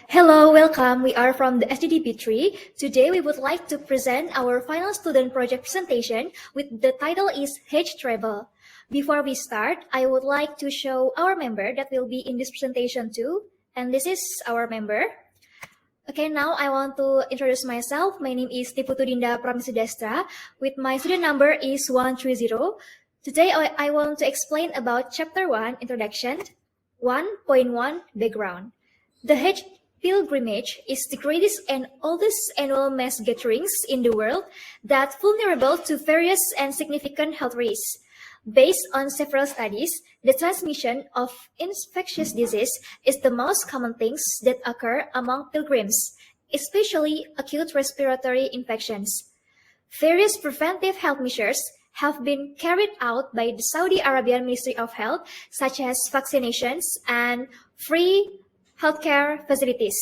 Hello, welcome. We are from the Sgd B3. Today we would like to present our final student project presentation with the title is Hajj Travel. Before we start, I would like to show our member that will be in this presentation too. And this is our member. Okay, now I want to introduce myself. My name is Putu Dinda from Sudastra. With my student number is 130. Today I want to explain about Chapter 1, Introduction, 1.1, Background. The Hajj pilgrimage is the greatest and oldest annual mass gatherings in the world that vulnerable to various and significant health risks. Based on several studies, the transmission of infectious disease is the most common things that occur among pilgrims, especially acute respiratory infections. Various preventive health measures have been carried out by the Saudi Arabian Ministry of Health, such as vaccinations and free healthcare facilities.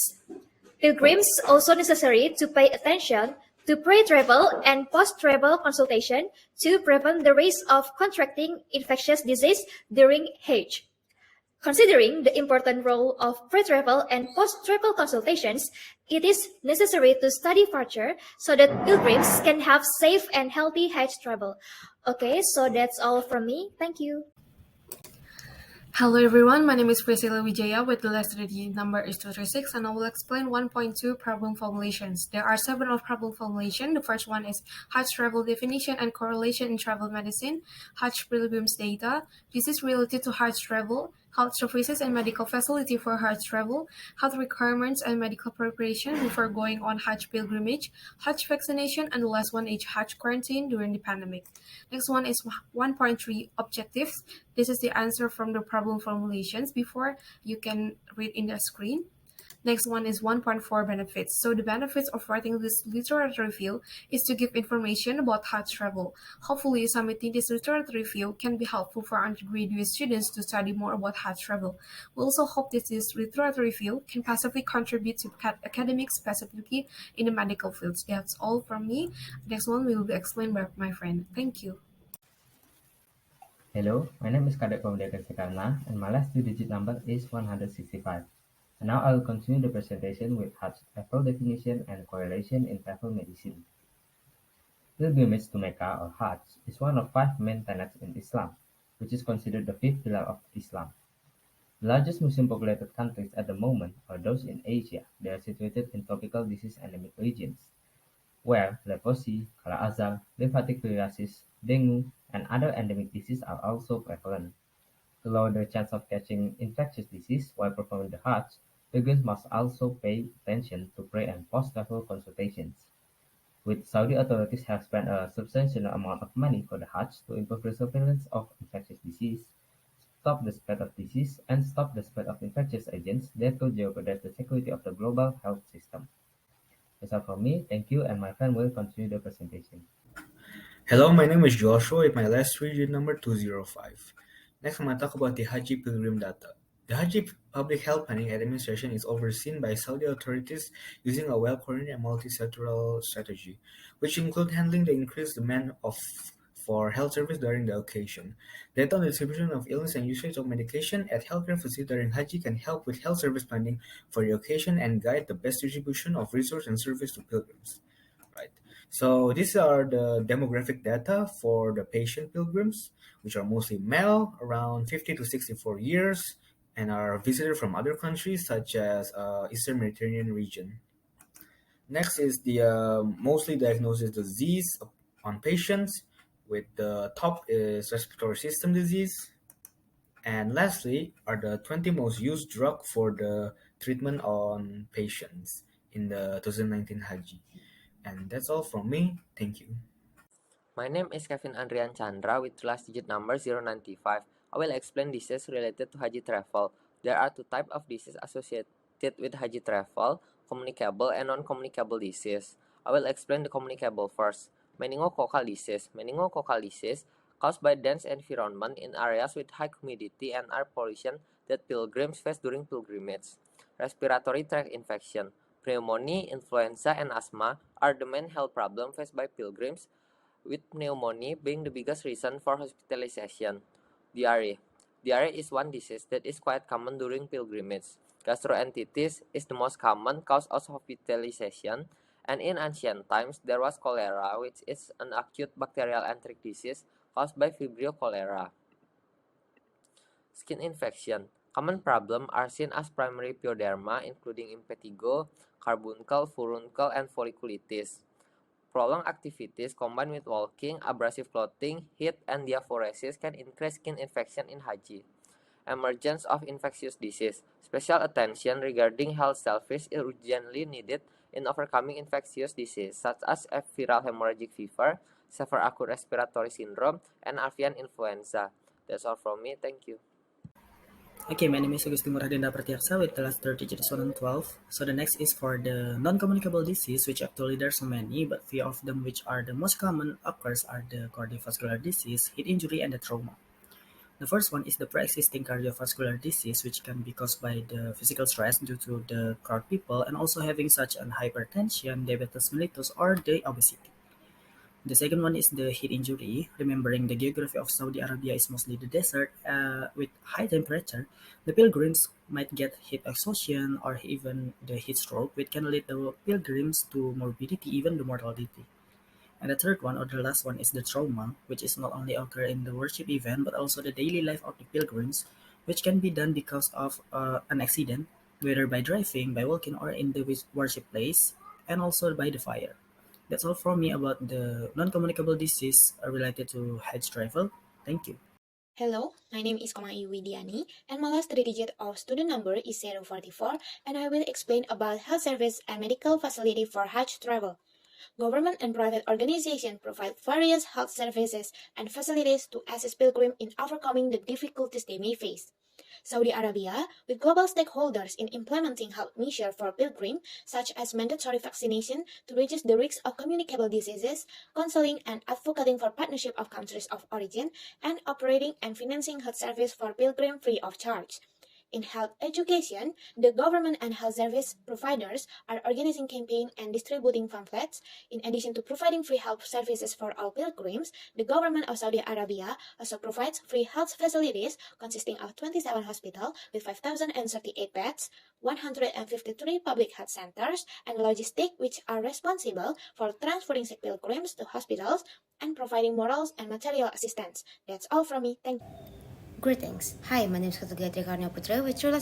Pilgrims also necessary to pay attention to pre-travel and post-travel consultation to prevent the risk of contracting infectious disease during Hajj. Considering the important role of pre-travel and post-travel consultations, it is necessary to study further so that pilgrims can have safe and healthy Hajj travel. Okay, so that's all from me. Thank you. Hello everyone, my name is Fricillia Wijaya with the last number is 236 and I will explain 1.2 problem formulations. There are several problem formulations. The first one is Hajj travel definition and correlation in travel medicine, Hajj pilgrims data, this is related to Hajj travel, health services and medical facility for Hajj travel, health requirements and medical preparation before going on Hajj pilgrimage, Hajj vaccination, and the last one is Hajj quarantine during the pandemic. Next one is 1.3 objectives. This is the answer from the problem formulations before. You can read in the screen. Next one is 1.4 benefits. So the benefits of writing this literature review is to give information about Hajj travel. Hopefully, submitting this literature review can be helpful for undergraduate students to study more about Hajj travel. We also hope that this literature review can possibly contribute to academic specificity in the medical fields. That's all from me. Next one will be explained by my friend. Thank you. Hello, my name is Kadek from Karna and my last two-digit number is 165. And now I will continue the presentation with Hajj travel definition and correlation in travel medicine. Pilgrimage to Mecca or Hajj is one of 5 main tenets in Islam, which is considered the 5th pillar of Islam. The largest Muslim-populated countries at the moment are those in Asia. They are situated in tropical disease-endemic regions, where leprosy, kala-azar, lymphatic filariasis, dengue, and other endemic diseases are also prevalent. To lower the chance of catching infectious disease while performing the Hajj, pilgrims must also pay attention to pre- and post-travel consultations. With Saudi authorities have spent a substantial amount of money for the Hajj to improve the surveillance of infectious disease, stop the spread of disease, and stop the spread of infectious agents that could jeopardize the security of the global health system. That's all from me. Thank you, and my friend will continue the presentation. Hello, my name is Joshua with my last three-digit number 205. Next, I'm going to talk about the Hajj pilgrim data. The Hajj Public Health Planning Administration is overseen by Saudi authorities using a well-coordinated multi-sectoral strategy, which include handling the increased demand for health service during the occasion. Data on the distribution of illness and usage of medication at healthcare facilities during Hajj can help with health service planning for the occasion and guide the best distribution of resource and service to pilgrims. Right. So these are the demographic data for the patient pilgrims, which are mostly male, around 50 to 64 years, and are visitors from other countries such as Eastern Mediterranean region. Next is the mostly diagnosed disease on patients, with the top is respiratory system disease. And lastly are the 20 most used drug for the treatment on patients in the 2019 Hajj. And that's all from me. Thank you. My name is Andrian Candra with last digit number 095. I will explain diseases related to Hajj travel. There are 2 types of disease associated with Hajj travel, communicable and non-communicable disease. I will explain the communicable first. Meningococcal disease. Meningococcal disease caused by dense environment in areas with high humidity and air pollution that pilgrims face during pilgrimage. Respiratory tract infection. Pneumonia, influenza, and asthma are the main health problems faced by pilgrims, with pneumonia being the biggest reason for hospitalization. Diarrhea. Diarrhea is one disease that is quite common during pilgrimage. Gastroenteritis is the most common cause of hospitalization, and in ancient times there was cholera, which is an acute bacterial enteric disease caused by Vibrio cholera. Skin infection. Common problems are seen as primary pyoderma, including impetigo, carbuncle, furuncle, and folliculitis. Prolonged activities combined with walking, abrasive clothing, heat, and diaphoresis can increase skin infection in Haji. Emergence of infectious disease. Special attention regarding health service is urgently needed in overcoming infectious disease, such as viral hemorrhagic fever, severe acute respiratory syndrome, and avian influenza. That's all from me. Thank you. Okay, my name is Gusti Dinda Pratyaksa with the last 3 digits 1 and 12. So the next is for the non-communicable disease, which actually there's so many, but few of them which are the most common occurs are the cardiovascular disease, heat injury, and the trauma. The first one is the pre-existing cardiovascular disease, which can be caused by the physical stress due to the crowd people and also having such an hypertension, diabetes mellitus, or the obesity. The second one is the heat injury. Remembering the geography of Saudi Arabia is mostly the desert with high temperature, the pilgrims might get heat exhaustion or even the heat stroke, which can lead the pilgrims to morbidity, even the mortality. And the third one, or the last one, is the trauma, which is not only occur in the worship event, but also the daily life of the pilgrims, which can be done because of an accident, whether by driving, by walking, or in the worship place, and also by the fire. That's all from me about the non-communicable disease related to Hajj travel. Thank you. Hello, my name is Komang Ayu Widhiani, and my last 3 digit of student number is 044, and I will explain about health service and medical facility for Hajj travel. Government and private organizations provide various health services and facilities to assist pilgrims in overcoming the difficulties they may face. Saudi Arabia, with global stakeholders in implementing health measures for pilgrims, such as mandatory vaccination to reduce the risk of communicable diseases, counseling and advocating for partnership of countries of origin, and operating and financing health service for pilgrims free of charge. In health education, the government and health service providers are organizing campaigns and distributing pamphlets. In addition to providing free health services for all pilgrims, the government of Saudi Arabia also provides free health facilities consisting of 27 hospitals with 5,038 beds, 153 public health centers, and logistics which are responsible for transporting sick pilgrims to hospitals and providing moral and material assistance. That's all from me. Thank you. Greetings. Hi, my name is Karna with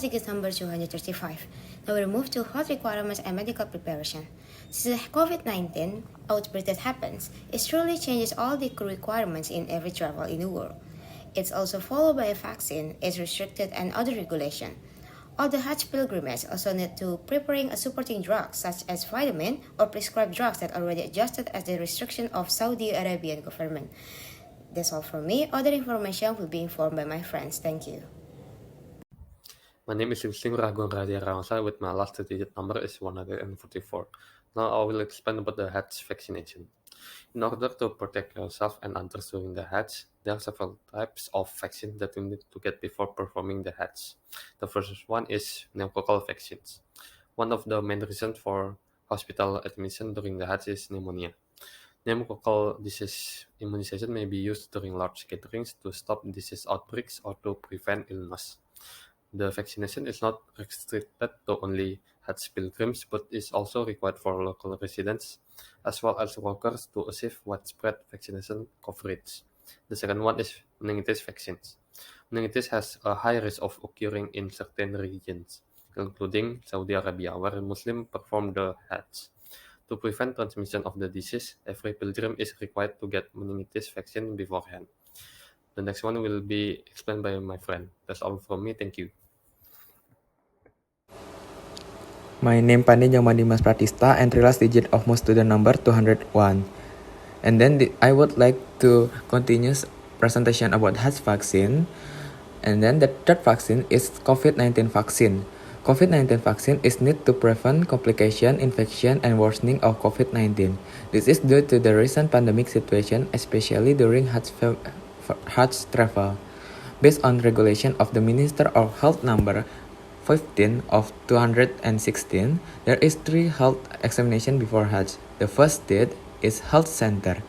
ticket number 235. Now we move to health requirements and medical preparation. Since the COVID-19 outbreak that happens, it truly changes all the requirements in every travel in the world. It's also followed by a vaccine, is restricted, and other regulation. All the Hajj pilgrims also need to preparing a supporting drugs such as vitamin or prescribed drugs that already adjusted as the restriction of Saudi Arabian government. That's all from me. Other information will be informed by my friends. Thank you. My name is Ngurah Aryawangsa with my last digit number is 144. Now I will explain about the Hajj vaccination. In order to protect yourself and others during the Hajj, there are several types of vaccine that you need to get before performing the Hajj. The first one is pneumococcal vaccines. One of the main reasons for hospital admission during the Hajj is pneumonia. Pneumococcal disease immunization may be used during large gatherings to stop disease outbreaks or to prevent illness. The vaccination is not restricted to only Hajj pilgrims, but is also required for local residents, as well as workers to achieve widespread vaccination coverage. The second one is meningitis vaccines. Meningitis has a high risk of occurring in certain regions, including Saudi Arabia, where Muslims perform the Hajj. To prevent transmission of the disease, every pilgrim is required to get meningitis vaccine beforehand. The next one will be explained by my friend. That's all from me. Thank you. My name Pande Nyoman Dimas Prathista, entry last digit of my student number 201. And then I would like to continue presentation about Hajj vaccine. And then the third vaccine is COVID-19 vaccine. COVID-19 vaccine is needed to prevent complication, infection, and worsening of COVID-19. This is due to the recent pandemic situation, especially during Hajj travel. Based on regulation of the Minister of Health number 15 of 216, there is 3 health examination before Hajj. The first state is health center.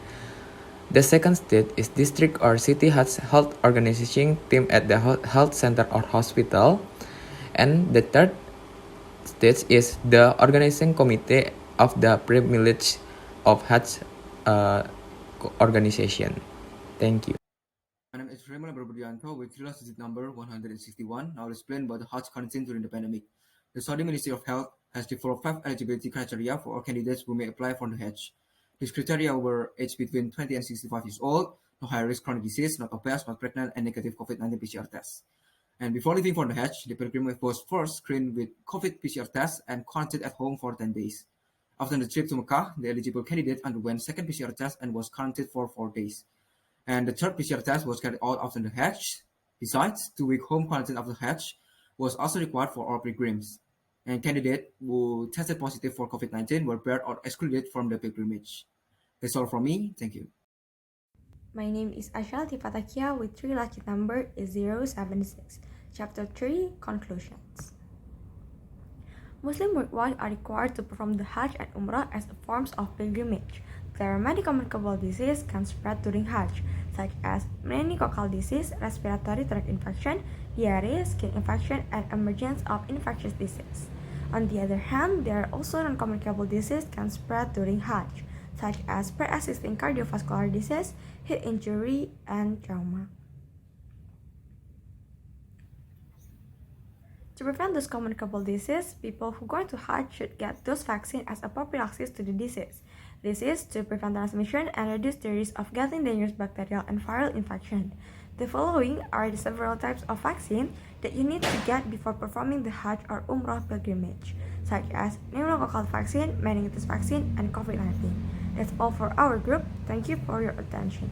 The second state is district or city health organization team at the health center or hospital. And the third States is the organizing committee of the privilege of Hajj organization. Thank you. My name is Raymond Budianto with class digit number 161. I will explain about the Hajj quarantine during the pandemic. The Saudi Ministry of Health has developed 5 eligibility criteria for all candidates who may apply for the Hajj. These criteria were aged between 20 and 65 years old, no high-risk chronic disease, not obese, not pregnant, and negative COVID-19 PCR test. And before leaving for the Hajj, the pilgrim was first screened with COVID PCR test and quarantined at home for 10 days. After the trip to Mecca, the eligible candidate underwent second PCR test and was quarantined for 4 days. And the third PCR test was carried out after the Hajj. Besides, 2-week home quarantine after Hajj was also required for all pilgrims. And candidates who tested positive for COVID-19 were barred or excluded from the pilgrimage. That's all from me. Thank you. My name is Aisyah Taqiyyaa with 3 lucky number is 076. Chapter 3 Conclusions. Muslims worldwide are required to perform the Hajj and Umrah as forms of pilgrimage. There are many communicable diseases can spread during Hajj, such as meningococcal disease, respiratory tract infection, diarrhea, skin infection, and emergence of infectious disease. On the other hand, there are also non-communicable diseases can spread during Hajj, such as pre-existing cardiovascular disease, heat injury, and trauma. To prevent those communicable diseases, people who go to Hajj should get those vaccines as a prophylaxis to the disease. This is to prevent transmission and reduce the risk of getting dangerous bacterial and viral infection. The following are the several types of vaccine that you need to get before performing the Hajj or Umrah pilgrimage, such as pneumococcal vaccine, meningitis vaccine, and COVID-19. That's all for our group. Thank you for your attention.